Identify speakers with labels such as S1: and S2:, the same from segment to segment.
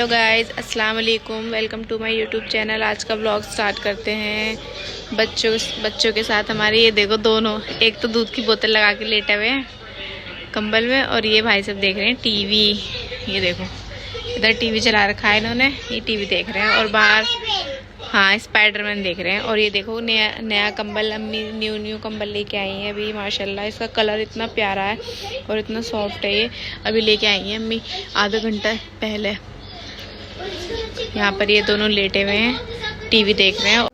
S1: Hello guys, अस्सलाम वालेकुम। Welcome to my YouTube channel. आज का व्लॉग स्टार्ट करते हैं बच्चों के साथ। हमारे ये देखो दोनों, एक तो दूध की बोतल लगा के लेटे हुए हैं कंबल में, और ये भाई सब देख रहे हैं टीवी। ये देखो इधर टीवी चला रखा है इन्होंने, ये टीवी देख रहे हैं। और बाहर हाँ स्पाइडरमैन देख रहे हैं। और ये देखो नया नया कंबल, अम्मी न्यू कंबल लेके आई हैं अभी। माशाल्लाह इसका कलर इतना प्यारा है और इतना सॉफ्ट है। ये अभी लेके आई हैं अम्मी आधा घंटा पहले। यहाँ पर ये दोनों लेटे हुए हैं, टीवी देख रहे हैं।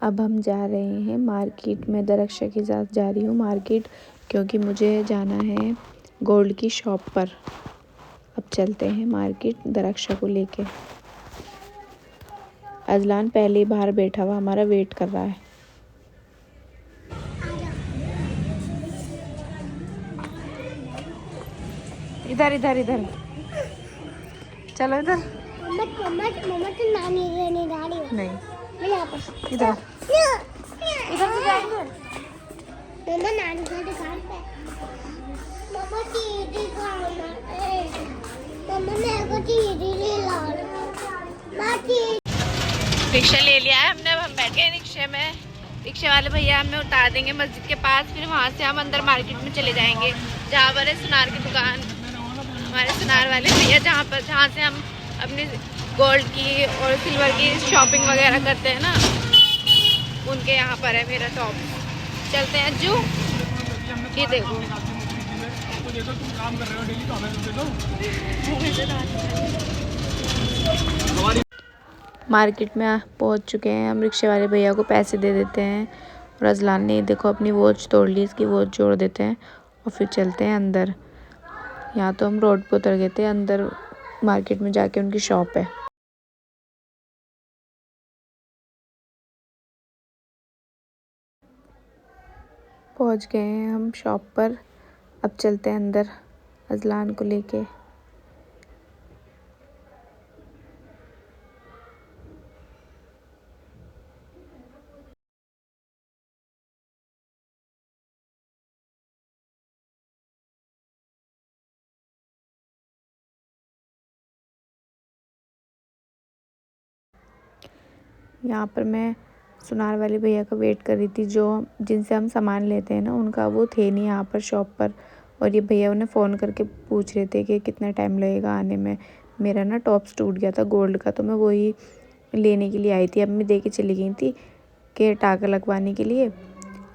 S1: अब हम जा रहे हैं मार्केट में। दरक्षा के साथ जा रही हूँ मार्केट, क्योंकि मुझे जाना है गोल्ड की शॉप पर। अब चलते हैं मार्केट दरक्षा को लेके। अजलान पहले ही बाहर बैठा हुआ हमारा वेट कर रहा है। इधर इधर इधर चलो इधर। नहीं इधर इधर से जाएंगे। रिक्शा ले लिया है हमने। अब हम बैठ गए रिक्शे में। रिक्शे वाले भैया हमें उतार देंगे मस्जिद के पास, फिर वहाँ से हम अंदर मार्केट में चले जाएंगे, जहाँ पर है सुनार की दुकान। हमारे सुनार वाले भैया जहाँ से हम अपनी गोल्ड की और सिल्वर की शॉपिंग वगैरह करते हैं ना, उनके यहाँ पर है मेरा शॉप। चलते हैं जू। ये देखो मार्केट में पहुंच चुके हैं हम। रिक्शे वाले भैया को पैसे दे देते हैं, और अजलान ने देखो अपनी वॉच तोड़ ली। इसकी वॉच जोड़ देते हैं और फिर चलते हैं अंदर। यहाँ तो हम रोड पे उतर गए थे, अंदर मार्केट में जाके उनकी शॉप है। पहुँच गए हैं हम शॉप पर। अब चलते हैं अंदर अजलान को लेके। यहाँ पर मैं सुनार वाले भैया का वेट कर रही थी, जो जिनसे हम सामान लेते हैं ना, उनका वो थे नहीं यहाँ पर शॉप पर। और ये भैया उन्हें फ़ोन करके पूछ रहे थे कि कितना टाइम लगेगा आने में। मेरा ना टॉप्स टूट गया था गोल्ड का, तो मैं वही लेने के लिए आई थी। अम्मी दे के चली गई थी कि टाका लगवाने के लिए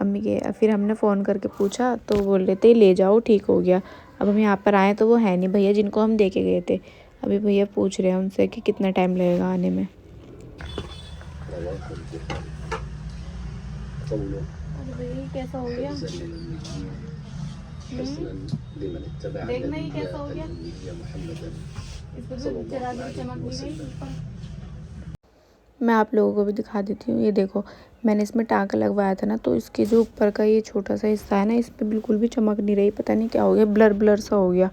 S1: अम्मी के। फिर हमने फ़ोन करके पूछा तो बोल रहे थे ले जाओ ठीक हो गया। अब हम यहाँ पर आए तो वो है नहीं भैया जिनको हम दे के गए थे। अभी भैया पूछ रहे हैं उनसे कि कितना टाइम लगेगा आने में। कैसा हो गया देखना ही कैसा हो गया। मैं आप लोगों को भी दिखा देती हूँ। ये देखो मैंने इसमें टाँका लगवाया था ना, तो इसके जो ऊपर का ये छोटा सा हिस्सा है ना, इस पर बिल्कुल भी चमक नहीं रही। पता नहीं क्या हो गया, ब्लर ब्लर सा हो गया।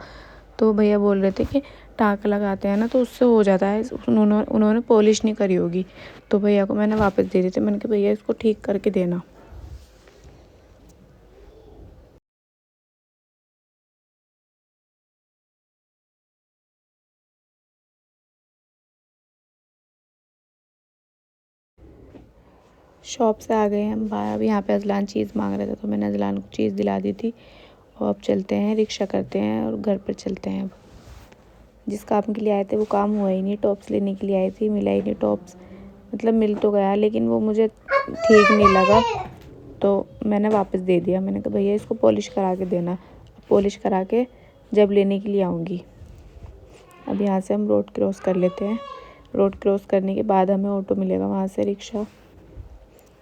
S1: तो भैया बोल रहे थे कि टाँका लगाते हैं ना तो उससे हो जाता है। उन्होंने पॉलिश नहीं करी होगी। तो भैया को मैंने वापस दे दी थी। मैंने कहा भैया इसको ठीक करके देना। शॉप से आ गए हम बाहर। अब यहाँ पे अजलान चीज़ मांग रहा था, तो मैंने अजलान को चीज़ दिला दी थी। और अब चलते हैं, रिक्शा करते हैं और घर पर चलते हैं। अब जिस काम के लिए आए थे वो काम हुआ ही नहीं। टॉप्स लेने के लिए आई थी, मिला ही नहीं टॉप्स। मतलब मिल तो गया लेकिन वो मुझे ठीक नहीं लगा, तो मैंने वापस दे दिया। मैंने कहा भैया इसको पॉलिश करा के देना। पॉलिश करा के जब लेने के लिए आऊँगी। अब यहाँ से हम रोड क्रॉस कर लेते हैं। रोड क्रॉस करने के बाद हमें ऑटो मिलेगा, वहाँ से रिक्शा।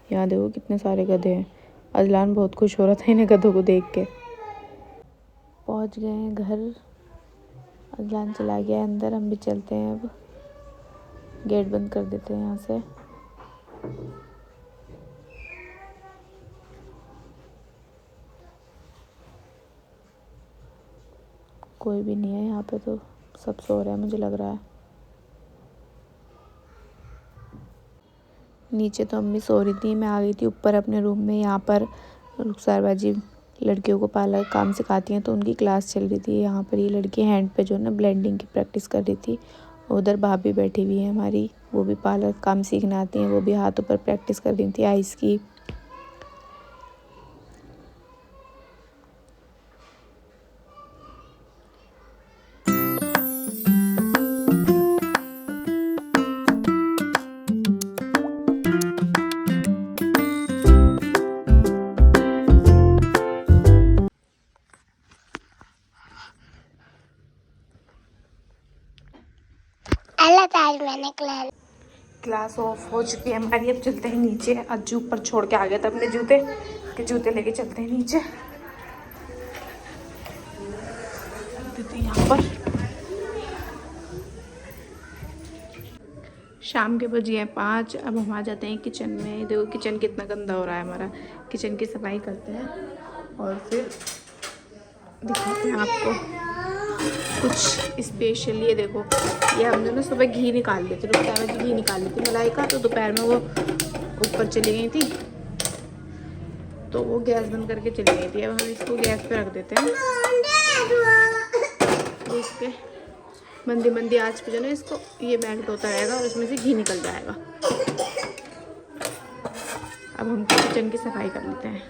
S1: यहाँ देखो कितने सारे गधे हैं। अजलान बहुत खुश हो रहा था इन्हें गधों को देख के। पहुँच गए हैं घर। अजलान चला गया अंदर, हम भी चलते हैं। अब गेट बंद कर देते हैं यहाँ से। कोई भी नहीं है यहाँ पे, तो सब सो रहे हैं मुझे लग रहा है। नीचे तो अम्मी सो रही थी, मैं आ गई थी ऊपर अपने रूम में। यहाँ पर रुखसार बाजी लड़कियों को पार्लर काम सिखाती हैं, तो उनकी क्लास चल रही थी। यहाँ पर ये लड़की हैंड पे जो है ना ब्लेंडिंग की प्रैक्टिस कर रही थी। उधर भाभी बैठी हुई है हमारी, वो भी पार्लर काम सीखना आती हैं, वो भी हाथों पर प्रैक्टिस कर रही थी आइस की। क्लास ऑफ हो चुकी है हमारी, अब चलते हैं नीचे। अज्जू ऊपर छोड़ के आ गया था अपने जूते, कि जूते लेके चलते हैं नीचे। यहाँ पर शाम के बजे हैं 5। अब हम आ जाते हैं किचन में। देखो किचन कितना गंदा हो रहा है हमारा। किचन की सफाई करते हैं और फिर दिखाते हैं आपको कुछ स्पेशल। ये देखो, ये हम जो ना सुबह घी निकाल लेते, रुपये में घी निकाल लेती मलाई का, तो दोपहर में वो ऊपर चली गई थी, तो वो गैस बंद करके चली गई थी। अब हम इसको गैस पे रख देते हैं, तो इसके मंदी मंदी आँच पे जो ना इसको ये मेल्ट होता रहेगा और इसमें से घी निकल जाएगा। अब हम किचन की सफाई कर लेते हैं।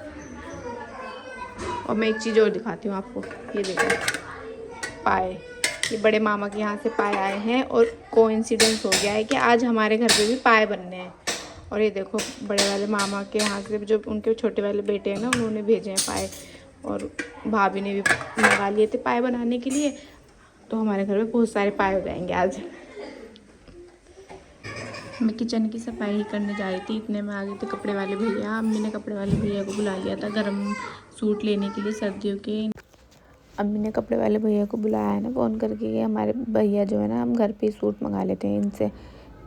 S1: और मैं एक चीज़ और दिखाती हूँ आपको, ये देखो पाए, ये बड़े मामा के यहाँ से पाए आए हैं और कोइंसिडेंस हो गया है कि आज हमारे घर पे भी पाए बनने हैं। और ये देखो बड़े वाले मामा के यहाँ से जो उनके छोटे वाले बेटे हैं ना, उन्होंने भेजे हैं पाए, और भाभी ने भी मंगा लिए थे पाए बनाने के लिए, तो हमारे घर में बहुत सारे पाए हो जाएंगे आज। मैं किचन की सफाई करने जा रही थी, इतने में आ गए थे कपड़े वाले भैया। अम्मी ने कपड़े वाले भैया को बुला लिया था गर्म सूट लेने के लिए सर्दियों के। अम्मी ने कपड़े वाले भैया को बुलाया है ना फ़ोन करके, कि हमारे भैया जो है ना, हम घर पे ही सूट मंगा लेते हैं इनसे।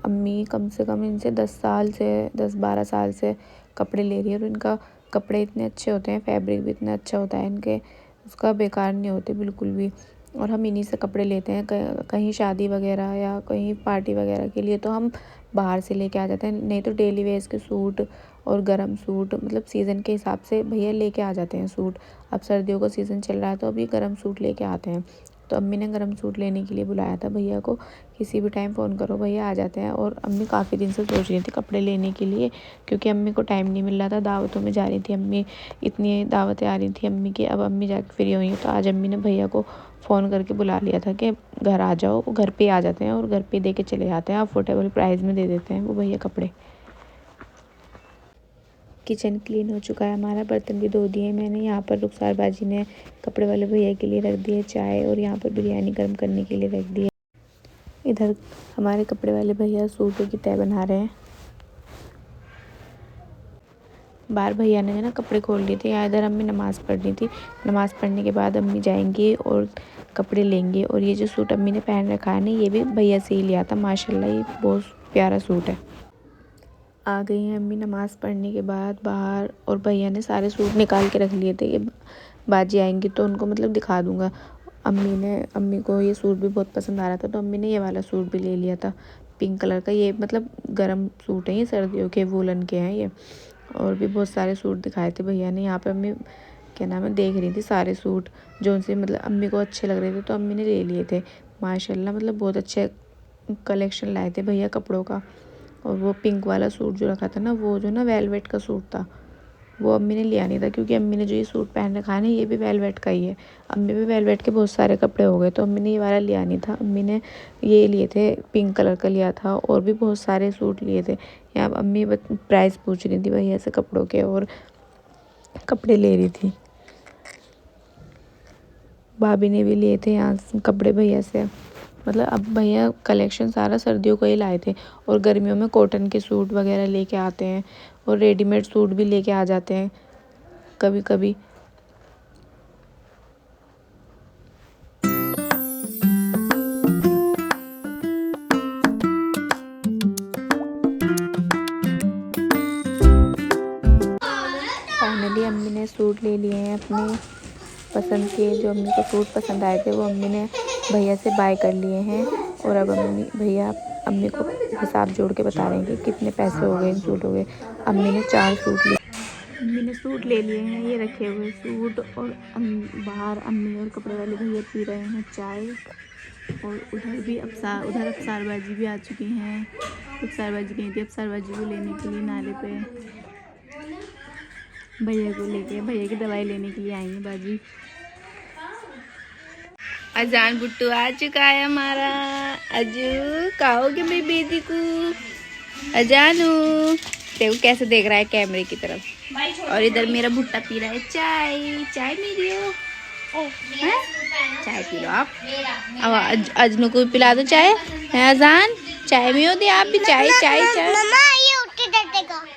S1: अम्मी कम से कम इनसे 10-12 साल से कपड़े ले रही है, और इनका कपड़े इतने अच्छे होते हैं, फैब्रिक भी इतना अच्छा होता है इनके, उसका बेकार नहीं होते बिल्कुल भी। और हम इन्हीं से कपड़े लेते हैं, कहीं शादी वगैरह या कहीं पार्टी वगैरह के लिए तो हम बाहर से लेके आ जाते हैं, नहीं तो डेली वेयर्स के सूट और गर्म सूट, मतलब सीज़न के हिसाब से भैया लेके आ जाते हैं सूट। अब सर्दियों का सीज़न चल रहा है तो अभी गर्म सूट लेके आते हैं, तो अम्मी ने गर्म सूट लेने के लिए बुलाया था भैया को। किसी भी टाइम फ़ोन करो भैया आ जाते हैं। और अम्मी काफ़ी दिन से सोच रही थी कपड़े लेने के लिए, क्योंकि अम्मी को टाइम नहीं मिल रहा था, दावतों में जा रही थी अम्मी, इतनी दावतें आ रही थी अम्मी की। अब अम्मी जाके फ्री हुई, तो आज अम्मी ने भैया को फ़ोन करके बुला लिया था कि घर आ जाओ। वो घर पे आ जाते हैं और घर पे दे के चले जाते हैं, अफोर्डेबल प्राइस में दे देते हैं वो भैया कपड़े। किचन क्लीन हो चुका है हमारा, बर्तन भी धो दिए मैंने। यहाँ पर रुखसार बाजी ने कपड़े वाले भैया के लिए रख दिए चाय, और यहाँ पर बिरयानी गर्म करने के लिए रख दी है। इधर हमारे कपड़े वाले भैया सूटों की तय बना रहे हैं। बाहर भैया ने ना कपड़े खोल लिए थे, यहाँ इधर अम्मी नमाज़ पढ़ रही थी। नमाज़ पढ़ने के बाद अम्मी जाएंगी और कपड़े लेंगे। और ये जो सूट अम्मी ने पहन रखा है ना, ये भी भैया से ही लिया था, माशाल्लाह ये बहुत प्यारा सूट है। आ गई हैं अम्मी नमाज़ पढ़ने के बाद बाहर, और भैया ने सारे सूट निकाल के रख लिए थे कि बाजी आएंगी तो उनको मतलब दिखा दूँगा। अम्मी को ये सूट भी बहुत पसंद आ रहा था, तो अम्मी ने ये वाला सूट भी ले लिया था पिंक कलर का। ये मतलब गर्म सूट है, ये सर्दियों के वूलन के हैं ये। और भी बहुत सारे सूट दिखाए थे भैया ने। यहाँ पे अम्मी क्या नाम है देख रही थी सारे सूट, जो उनसे मतलब अम्मी को अच्छे लग रहे थे, तो अम्मी ने ले लिए थे। माशाल्लाह मतलब बहुत अच्छे कलेक्शन लाए थे भैया कपड़ों का। और वो पिंक वाला सूट जो रखा था ना, वो जो ना वेलवेट का सूट था, वो अम्मी ने लिया नहीं था, क्योंकि अम्मी ने जो ये सूट पहन रखा है ना, ये भी वेलवेट का ही है। अम्मी भी वेलवेट के बहुत सारे कपड़े हो गए, तो अम्मी ने ये वाला लिया नहीं था। अम्मी ने ये लिए थे, पिंक कलर का लिया था, और भी बहुत सारे सूट लिए थे। यहाँ अम्मी प्राइस पूछ रही थी भैया से कपड़ों के, और कपड़े ले रही थी। भाभी ने भी लिए थे यहाँ कपड़े भैया से। मतलब अब भैया कलेक्शन सारा सर्दियों का ही लाए थे, और गर्मियों में कॉटन के सूट वगैरह लेके आते हैं, और रेडीमेड सूट भी लेके आ जाते हैं कभी कभी। फाइनली अम्मी ने सूट ले लिए हैं अपने पसंद के। जो अम्मी को सूट पसंद आए थे वो अम्मी ने भैया से बाय कर लिए हैं। और अब भैया अम्मी को हिसाब जोड़ के बता रहे हैं कि कितने पैसे हो गए इन सूटों के। अम्मी ने 4 सूट लिए। अम्मी ने सूट ले लिए हैं, ये रखे हुए सूट। और बाहर अम्मी और कपड़े वाले भैया पी रहे हैं चाय। और उधर अफसार बाजी भी आ चुकी हैं। अफसार बाजी गई थी अफसार बाजी को लेने के लिए नाले पे, भैया को लेके, भैया की दवाई लेने के लिए आई है बाजी। अजान बुट्टू आ चुका है हमारा। अजू खाओगे मेरी बेटी को? अजानू देखो कैसे देख रहा है कैमरे की तरफ। और इधर मेरा भुट्टा पी रहा है चाय। चाय मेरी हो, चाय पी लो आप। अब अजनू को पिला दो चाय। है अजान, चाय में हो दे आप भी चाय। चाय चाय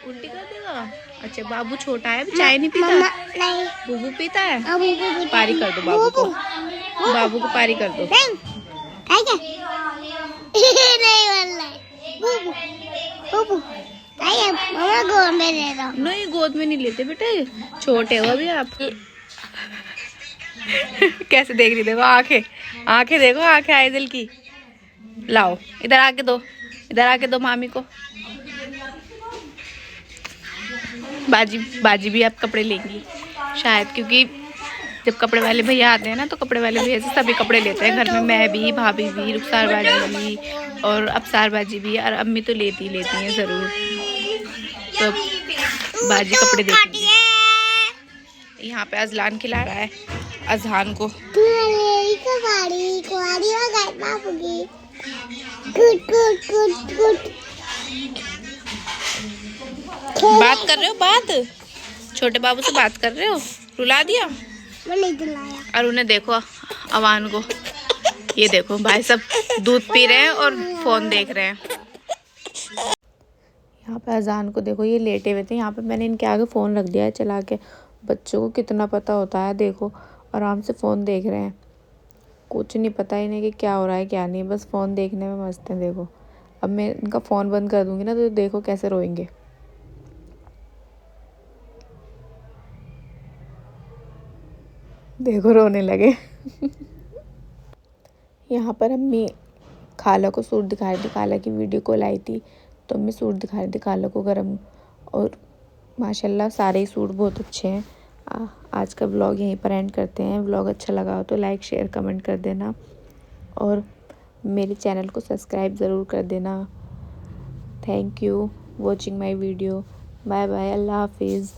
S1: उल्टी कर देगा। अच्छा बाबू छोटा है, चाय नहीं पीता? नहीं। बूबू पीता है? पारी कर दो बाबू को, बाबू को पारी कर दो। नहीं गोद में नहीं लेते बेटे, छोटे हो अभी आप। कैसे देख रही देखो आंखें, आंखें देखो, आंखें आइदल की। लाओ इधर आके दो, इधर आके दो मामी को। बाजी भी अब कपड़े लेंगी शायद, क्योंकि जब कपड़े वाले भैया आते हैं ना तो कपड़े वाले भैया से सभी कपड़े लेते हैं घर में। मैं भी, भाभी भी, रुखसार बाजी भी और अफसार बाजी भी, और अम्मी तो लेती हैं ज़रूर। तो बाजी कपड़े देती है। यहाँ पे अजलान खिला रहा है अजहान को। बात कर रहे हो? बात छोटे बाबू से बात कर रहे हो? रुला दिया? नहीं रुलाया। और उन्हें देखो अवान को, ये देखो भाई सब दूध पी रहे हैं और फोन देख रहे हैं। यहाँ पे अजान को देखो, ये लेटे हुए थे यहाँ पे, मैंने इनके आगे फ़ोन रख दिया है चला के। बच्चों को कितना पता होता है, देखो आराम से फ़ोन देख रहे हैं, कुछ नहीं पता इन्हें कि क्या हो रहा है क्या नहीं, बस फ़ोन देखने में मस्त है। देखो अब मैं इनका फ़ोन बंद कर दूँगी ना तो देखो कैसे रोएंगे। देखो रोने लगे। यहाँ पर अम्मी खाला को सूट दिखा रही थी, खाला की वीडियो कॉल आई थी तो अम्मी सूट दिखा रही थी खाला को गरम। और माशाल्लाह सारे ही सूट बहुत अच्छे हैं। आज का व्लॉग यहीं पर एंड करते हैं। व्लॉग अच्छा लगा हो तो लाइक शेयर कमेंट कर देना और मेरे चैनल को सब्सक्राइब ज़रूर कर देना। Thank you watching my video. Bye bye, अल्लाह हाफिज़।